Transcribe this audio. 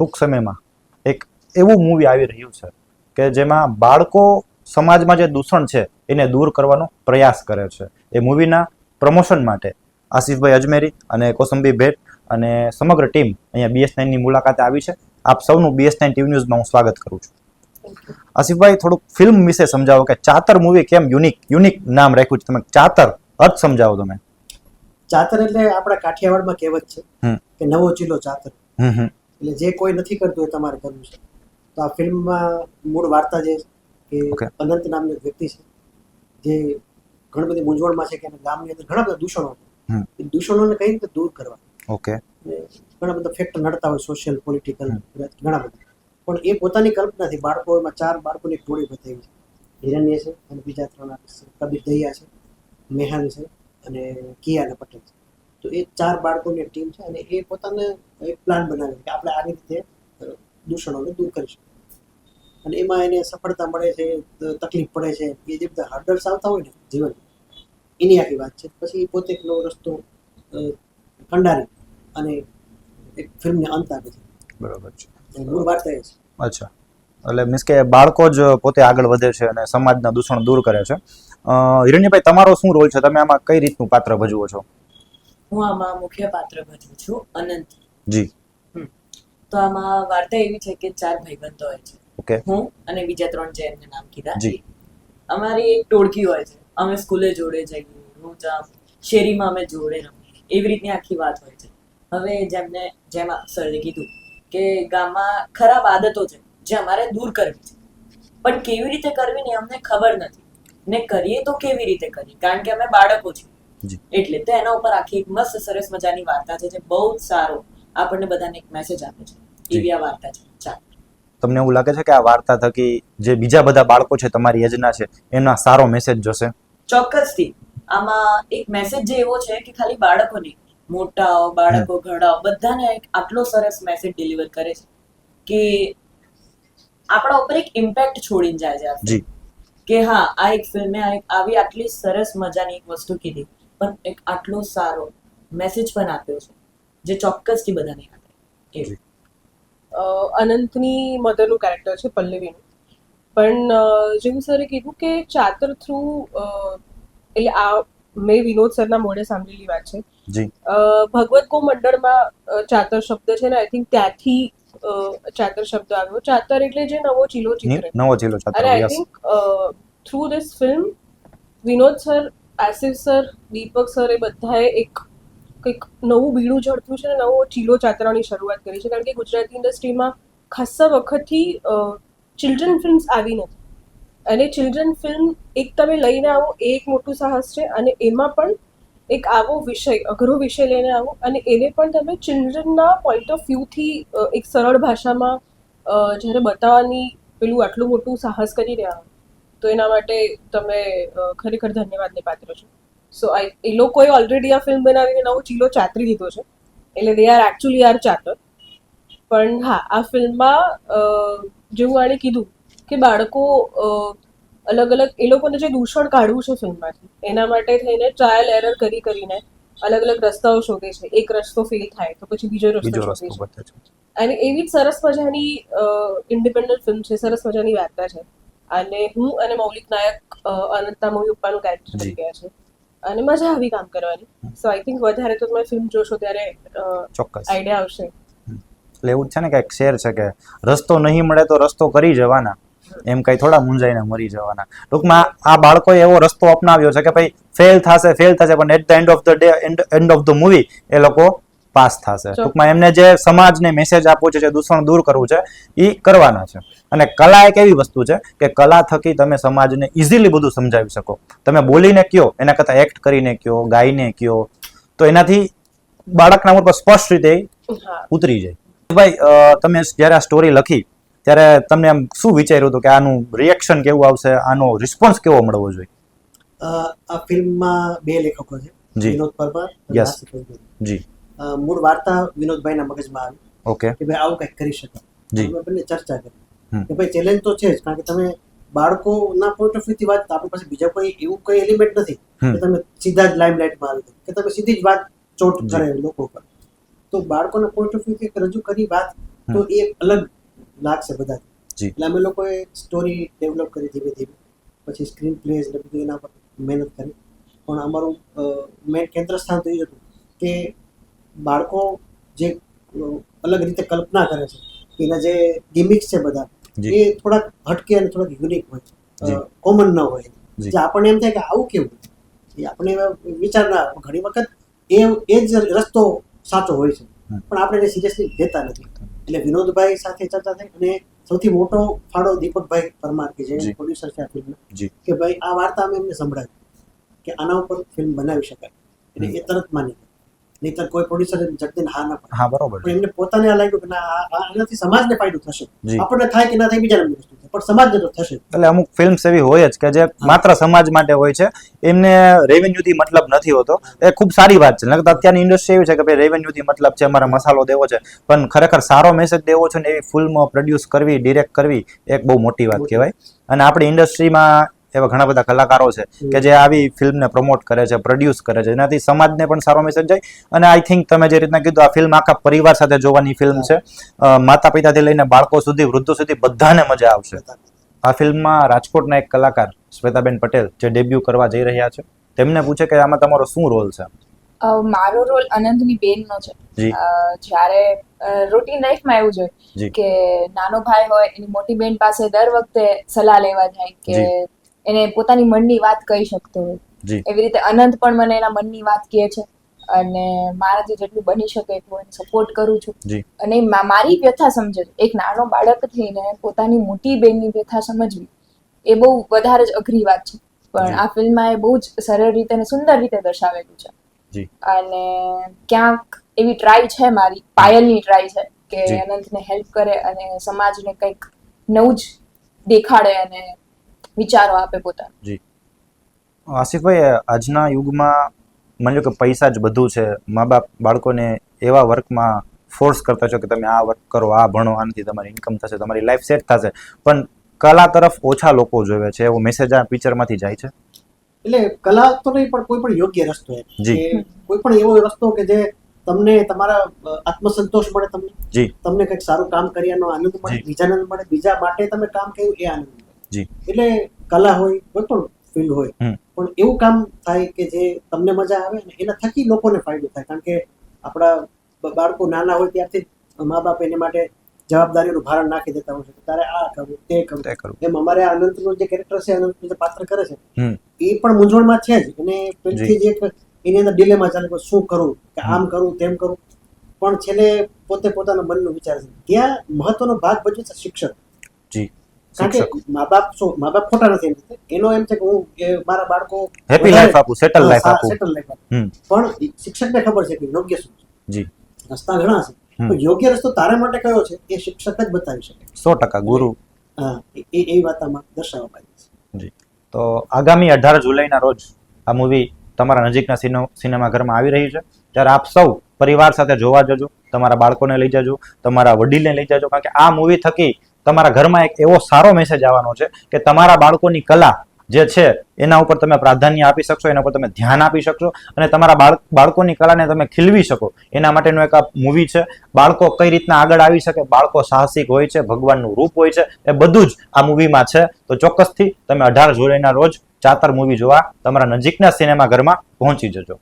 ટૂંક સમયમાં એક એવું મૂવી આવી રહ્યું છે કે જેમાં બાળકો સમાજમાં જે દૂષણ છે એને દૂર કરવાનો પ્રયાસ કરે છે. એ મૂવીના પ્રમોશન માટે આસિફભાઈ અજમેરી અને કોસંબી ભેટ અને સમગ્ર ટીમ અહીંયા BS9ની મુલાકાતે આવી છે. આપ સૌનું BS9 ટીવી ન્યૂઝમાં હું સ્વાગત કરું છું. આસિફભાઈ, થોડુંક ફિલ્મ વિશે સમજાવો કે ચાતર મૂવી કેમ યુનિક નામ રાખ્યું છે તમે? ચાતર અર્થ સમજાવો તમે. ચાતર એટલે આપણા કાઠિયાવાડમાં કહેવત છે કે નવો ચીલો ચાતર. એટલે જે કોઈ નથી કરતું એ તમારે કરવું છે. તો આ ફિલ્મમાં મૂળ વાર્તા જે કે અનંત નામનો એક વ્યક્તિ છે જે ઘણી બધી મૂંઝવણમાં છે કે ગામની અંદર ઘણા બધા દૂષણો છે. એ દૂષણોને કઈ રીતે દૂર કરવા. ઘણા બધા ફેક્ટર નડતા હોય, સોશિયલ, પોલિટિકલ, ઘણા બધા. પણ એ પોતાની કલ્પનાથી બાળકો, એમાં 4 બાળકોની ટોળી બતાવી છે. હિરણ્ય છે અને બીજા 3 કબીર દહિયા છે, મેહાન છે અને કિયાના પટેલ છે. તો એ 4 બાળકોની ટીમ છે અને એ પોતાને એક પ્લાન બનાવે કે આપણે આ રીતે દૂષણોને દૂર કરીશું. અને એમાં એને સફળતા મળે છે, તકલીફ પડે છે, એ જે બધા હર્ડલ્સ આવતા હોય ને જીવન, એની આખી વાત છે. પછી એ પોતે એક નવો રસ્તો કંડારી અને એક ફિલ્મને અંત આપે છે. બરોબર છે. મૂળ વાર્તા એ છે. અચ્છા, એટલે મીન્સ કે બાળકો જ પોતે આગળ વધે છે અને સમાજના દૂષણ દૂર કરે છે. હિરણ્યભાઈ, તમારો શું રોલ છે? તમે આમાં કઈ રીતનું પાત્ર ભજવો છો? હું આમાં મુખ્ય પાત્ર ભજવું છું, અનંત જી. તો આમાં વાર્તા એવી છે કે 4 ભાઈબંધો હોય છે. ઓકે. હું અને બીજા 3 જે એમને નામ કીધા. જી. અમારી એક ટોળકી હોય છે. અમે સ્કૂલે જોડે જઈએ, રોજ શેરીમાં અમે જોડે રમીએ, એવી રીતની આખી વાત હોય છે. હવે જેમ સરએ કીધું કે ગામમાં ખરાબ આદતો છે જે અમારે દૂર કરવી છે, પણ કેવી રીતે કરવી ને અમને ખબર નથી, ને કરીએ તો કેવી રીતે કરીએ, કારણ કે અમે બાળકો છીએ. એટલે તો એના ઉપર આખી એક મસ્ત સરસ મજાની વાર્તા છે જે બહુ જ સારો આપણને બધાને એક મેસેજ આપે છે. એવી આ વાર્તા છે. ચાલો. તમને એવું લાગે છે કે આ વાર્તા થકી જે બીજા બધા બાળકો છે તમારી એજના છે એના સારો મેસેજ જશે? ચોક્કસથી. આમાં એક મેસેજ જે એવો છે કે ખાલી બાળકો નહીં, મોટાઓ, બાળકો, ઘરડાઓ બધાને એક આટલો સરસ મેસેજ ડિલિવર કરે છે કે આપણા ઉપર એક ઇમ્પેક્ટ છોડીને જાય છે કે હા, આ એક ફિલ્મે આવી આટલી સરસ મજાની એક વસ્તુ કીધી, પણ એક આટલો સારો મેસેજ પણ આપ્યો છે જે ચોક્કસથી બધાને યાદ રહે. અનંતની મધરનું કેરેક્ટર છે પલ્લવીનું. પણ જેમ સરે કીધું કે ચાતર થ્રુ, એટલે આ મેં વિનોદ સરના મોઢે સાંભળેલી વાત છે. ભગવત ગો મંડળમાં ચાતર શબ્દ છે ને, આઈ થિંક ત્યાંથી ચાતર શબ્દ આવ્યો. ચાતર એટલે જે નવો ચીલો ચિત્ર. અને I think through this film Vinod sir, Asif sir, Deepak sir એ બધાએ કંઈક નવું બીડું ઝડપ્યું છે, નવો ચીલો ચાતરવાની શરૂઆત કરી છે. કારણ કે ગુજરાતી ઇન્ડસ્ટ્રીમાં ખાસ્સા વખતથી ચિલ્ડ્રન ફિલ્મ્સ આવી નથી, અને ચિલ્ડ્રન ફિલ્મ એક તમે લઈને આવો એ એક મોટું સાહસ છે, અને એમાં પણ એક આવો વિષય, અઘરો વિષય લઈને આવો અને એને પણ તમે ચિલ્ડ્રનના પોઈન્ટ ઓફ વ્યૂથી એક સરળ ભાષામાં જ્યારે બતાવવાની પેલું આટલું મોટું સાહસ કરી રહ્યા હો, તો એના માટે તમે ખરેખર ધન્યવાદને પાત્ર છો. સો એ લોકોએ ઓલરેડી આ ફિલ્મ બનાવીને નવો ચીલો ચાતરી દીધો છે, એટલે they are actually R Chatar. પણ હા, આ ફિલ્મમાં જેવું આણે કીધું કે બાળકો અલગ અલગ, એ લોકોને જે દૂષણ કાઢવું છે ફિલ્મમાંથી, એના માટે થઈને ટ્રાયલ એરર કરીને અલગ અલગ રસ્તાઓ શોધે છે. એક રસ્તો ફેલ થાય તો પછી બીજો રસ્તો શોધે છે. અને એવી જ સરસ મજાની ઇન્ડિપેન્ડન્ટ ફિલ્મ છે, સરસ મજાની વાર્તા છે. અને હું અને મૌલિક નાયક અનંતા મૂવી ઉપરનું કેરેક્ટર કરી ગયા છે અને મજા આવી કામ કરવાની. સો આઈ થિંક વધારે તો તમે ફિલ્મ જોશો ત્યારે ચોક્કસ આઈડિયા આવશે. એટલે એવું છે ને કે શેર છે કે રસ્તો નહીં મળે તો રસ્તો કરી જવાના, એમ કઈ થોડા મુંજાઈને મરી જવાના. ટૂંકમાં આ બાળકોએ એવો રસ્તો અપનાવ્યો છે કે ભાઈ ફેલ થશે, પણ at the end of the day, end of the movie એ લોકો પાસ થશે. ટૂંકમાં એમને જે સમાજને મેસેજ આપવો છે, જે દૂષણ દૂર કરવું છે, એ કરવાના છે. અને કલા એક એવી વસ્તુ છે કે કલા થકી તમે સમાજને ઇઝીલી બધું સમજાવી શકો. તમે બોલીને કયો એના કરતાં એક્ટ કરીને કયો, ગાઈને કયો, તો એનાથી બાળકના ઉપર સ્પષ્ટ રીતે ઉતરી જાય. ભાઈ, તમે જ્યારે આ સ્ટોરી લખી ત્યારે તમને આમ શું વિચાર્યું હતું કે આનું રિએક્શન કેવું આવશે, આનો રિસ્પોન્સ કેવો મળવો જોઈએ? આ ફિલ્મમાં 2 લેખકો છે, વિનોદ પરમાર અને આસિફ અજમેરી. જી. મૂળ વાર્તા વિનોદભાઈના મગજમાં આવી. ઓકે. કે ભાઈ આવું કંઈક કરી શકાય. અમે બંને ચર્ચા કરી કે ભાઈ ચેલેન્જ તો છે જ, કારણ કે તમે બાળકોના પોઈન્ટ ઓફ વ્યૂથી વાત, આપણી પાસે બીજા કોઈ એવું કોઈ એલિમેન્ટ નથી કે તમે સીધા જ લાઇમલાઇટમાં આવી કે તમે સીધી જ વાત ચોટ કરે લોકો પર. તો બાળકોના પોઈન્ટ ઓફ વ્યૂથી રજૂ કરી વાત તો એ એક અલગ લાગશે બધા. જી. એટલે અમે લોકોએ સ્ટોરી ડેવલપ કરી ધીમે ધીમે, પછી સ્ક્રીન પ્લેઝ ને બધું એના પર મહેનત કરી. પણ અમારું મેન કેન્દ્ર સ્થાન તો એ હતું કે બાળકો જે અલગ રીતે કલ્પના કરે છે, એના જે ગિમિક્સ છે બધા, એ થોડાક હટકે અને થોડાક યુનિક હોય, કોમન ન હોય. જે આપણને એમ થાય કે આવું કેવું, એ આપણે વિચાર ના આવે. ઘણી વખત એ જ રસ્તો સાચો હોય છે, પણ આપણે એને સિરિયસલી લેતા નથી. એટલે વિનોદભાઈ સાથે ચર્ચા થઈ અને સૌથી મોટો ફાળો દીપકભાઈ પરમાર કે જે પ્રોડ્યુસર છે આ ફિલ્મના, કે ભાઈ આ વાર્તા અમે એમને સંભળાવી કે આના ઉપર ફિલ્મ બનાવી શકાય, એટલે એ તરત માની. નહીતર કોઈ પ્રોડ્યુસર જગદીન હા ના પડે. હા, બરોબર. પણ એમને પોતાને આ લાગ્યું કે ના, આનાથી સમાજને ફાયદો થશે. આપણને થાય કે ના થાય બીજા વસ્તુ છે, પણ સમાજને તો થશે. એટલે અમુક ફિલ્મ્સ એવી હોય જ કે જે માત્ર સમાજ માટે હોય છે, એમને રેવન્યુથી મતલબ નથી હોતો. એ ખૂબ સારી વાત છે. અત્યારની ઇન્ડસ્ટ્રી એવી છે કે ભાઈ રેવન્યુથી મતલબ છે, અમારે મસાલો દેવો છે, પણ ખરેખર સારો મેસેજ દેવો છે ને એવી ફિલ્મ પ્રોડ્યુસ કરવી, ડિરેક્ટ કરવી એક બહુ મોટી વાત કહેવાય. અને આપણી ઇન્ડસ્ટ્રીમાં એવા ઘણા બધા કલાકારો છે કે જે આવી ફિલ્મને પ્રમોટ કરે છે, પ્રોડ્યુસ કરે છે, એનાથી સમાજને પણ સારો મેસેજ જાય. અને આઈ થિંક તમે જે રીતના કીધું, આ ફિલ્મ આખા પરિવાર સાથે જોવાની ફિલ્મ છે. માતા પિતાથી લઈને બાળકો સુધી, વૃદ્ધો સુધી બધાને મજા આવશે. આ ફિલ્મમાં રાજકોટના એક કલાકાર શ્વેતાબેન પટેલ જે ડેબ્યુ કરવા જઈ રહ્યા છે, તેમને પૂછે કે આમાં તમારો શું રોલ છે? મારો રોલ અનંતની બેનનો છે. જ્યારે રૂટીન લાઈફમાં એવું છે કે નાનો ભાઈ હોય એની મોટી બેન પાસે દર વખતે સલાહ લેવા જાય કે એને પોતાની મનની વાત કહી શકતો હોય. એવી રીતે અનંત પણ મને એના મનની વાત કહે છે અને મારાથી જેટલું બની શકે એટલું એને સપોર્ટ કરું છું. અને મારી વ્યથા સમજે છે. એક નાનો બાળક થઈને પોતાની મોટી બેનની વ્યથા સમજવી એ બહુ વધારે જ અઘરી વાત છે, પણ આ ફિલ્મમાં એ બહુ જ સરળ રીતે અને સુંદર રીતે દર્શાવેલું છે. અને ક્યાંક એવી ટ્રાય છે મારી, પાયલની ટ્રાય છે કે અનંતને હેલ્પ કરે અને સમાજને કંઈક નવું જ દેખાડે અને વિચારો આપે પોતાના. જી આસિફભાઈ, આજના યુગમાં માની લો કે પૈસા જ બધું છે, મા બાપ બાળકોને એવા વર્કમાં ફોર્સ કરતા છો કે તમે આ વર્ક કરો, આ ભણો, આનાથી તમારી ઇન્કમ થશે, તમારી લાઈફ સેટ થશે, પણ કલા તરફ ઓછા લોકો જોવે છે, એવો મેસેજ આ પિક્ચરમાંથી જાય છે. એટલે કલા તો નહીં, પણ કોઈ પણ યોગ્ય રસ્તો એમ, કોઈ પણ એવો રસ્તો કે જે તમને તમારા આત્મસંતોષ મળે, તમને કંઈક સારું કામ કર્યાનો આનંદ મળે, બીજાને મળે, બીજા માટે તમે કામ કર્યું એ આનંદ મળે. એટલે કલા હોય, કોઈ પણ ફિલ્ડ હોય, પણ એવું કામ થાય કે જે તમને મજા આવે ને એના થકી લોકોને ફાયદો થાય. કારણ કે આપણા બાળકો નાના હોય ત્યારથી મા બાપ એને માટે જવાબદારીનું ભારણ નાખી દેતા હોય છે, તારે આ કરવું, તે કરવું. એમ અમારે અનંતનું જે કેરેક્ટર છે, અનંતનું જે પાત્ર કરે છે, એ પણ મૂંઝવણમાં છે જ. એને પેલથી જ એક એની અંદર ડિલેમા ચાલે કે શું કરવું, કે આમ કરવું, તેમ કરવું, પણ છેલ્લે પોતે પોતાના મનનું વિચાર છે. ત્યાં મહત્વનો ભાગ ભજવે છે શિક્ષક. કારણ કે મા બાપ ખોટા નથી, એનો એમ છે કે હું મારા બાળકો હેપી લાઈફ આપું, સેટલ લાઈફ આપું, પણ શિક્ષકને ખબર છે કે યોગ્ય શું છે. રસ્તા ઘણા છે, પણ યોગ્ય રસ્તો તારા માટે કયો છે એ શિક્ષક જ બતાવી શકે. 100% ગુરુ. હા, એ વાત આમાં દર્શાવવામાં આવી છે. તો આગામી 18 જુલાઈના રોજ આ મૂવી તમારા નજીકના સિનેમાઘરમાં આવી રહી છે, ત્યારે આપ સૌ પરિવાર સાથે જોવા જજો, તમારા બાળકોને લઈ જજો, તમારા વડીલને લઈ જજો, કારણ કે આ મૂવી થકી તમારા ઘરમાં એક એવો સારો મેસેજ આવવાનો છે કે તમારા બાળકોની કલા જે છે એના ઉપર તમે પ્રાધાન્ય આપી શકશો, એના ઉપર તમે ધ્યાન આપી શકશો અને તમારા બાળકોની કલાને તમે ખીલવી શકો, એના માટેનું એક આ મૂવી છે. બાળકો કઈ રીતના આગળ આવી શકે, બાળકો સાહસિક હોય છે, ભગવાનનું રૂપ હોય છે, એ બધું જ આ મૂવીમાં છે. તો ચોક્કસથી તમે 18 જુલાઈના રોજ ચાતર મૂવી જોવા તમારા નજીકના સિનેમાઘરમાં પહોંચી જજો.